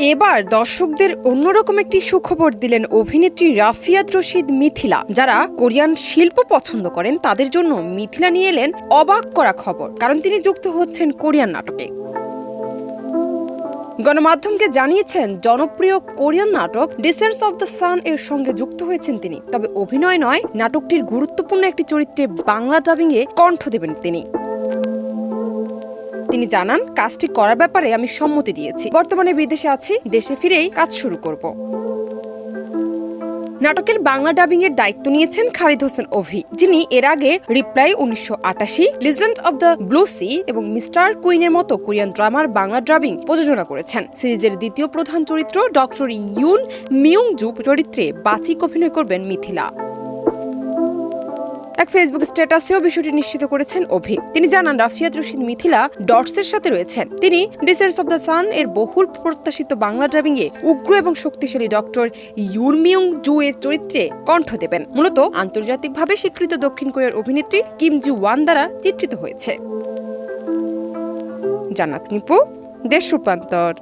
এবার দর্শকদের অন্যরকম একটি সুখবর দিলেন অভিনেত্রী রাফিয়াত রশিদ মিথিলা। যারা কোরিয়ান শিল্প পছন্দ করেন তাদের জন্য মিথিলা নিয়ে এলেন অবাক করা খবর, কারণ তিনি যুক্ত হচ্ছেন কোরিয়ান নাটকে। গণমাধ্যমকে জানিয়েছেন জনপ্রিয় কোরিয়ান নাটক ডিসেন্টস অব দ্য সান এর সঙ্গে যুক্ত হয়েছেন তিনি। তবে অভিনয় নয়, নাটকটির গুরুত্বপূর্ণ একটি চরিত্রে বাংলা ডাবিংয়ে কণ্ঠ দেবেন তিনি। তিনি জানান, কাজটি করার ব্যাপারে আমি সম্মতি দিয়েছি। বর্তমানে বিদেশে আছি, দেশে ফিরেই কাজ শুরু করব। নাটকের বাংলা ডাবিং এর দায়িত্ব নিয়েছেন খালিদ হোসেন অভি, যিনি এর আগে reply 1988, legend of the blue sea এবং মিস্টার কুইনের মতো কোরিয়ান ড্রামার বাংলা ডাবিং প্রযোজনা করেছেন। সিরিজের দ্বিতীয় প্রধান চরিত্র ডক্টর ইউন মিউং জু চরিত্রে বাচিক অভিনয় করবেন মিথিলা। এক ফেসবুক স্ট্যাটাসেও বিষয়টি নিশ্চিত করেছেন অভি। তিনি জানান, রাফিয়াত রশিদ মিথিলা ডটসের সাথে রয়েছেন। তিনি ডিসেন্টস অব দ্য সান এর বহুল প্রত্যাশিত বাংলা ডাবিংয়ে উগ্র এবং শক্তিশালী ডক্টর ইউন মিউং জু এর চরিত্রে কণ্ঠ দেবেন। মূলত আন্তর্জাতিকভাবে স্বীকৃত দক্ষিণ কোরিয়ার অভিনেত্রী কিম জি ওয়ান দ্বারা চিত্রিত হয়েছে। জান্নাত নিপু, দেশ রূপান্তর।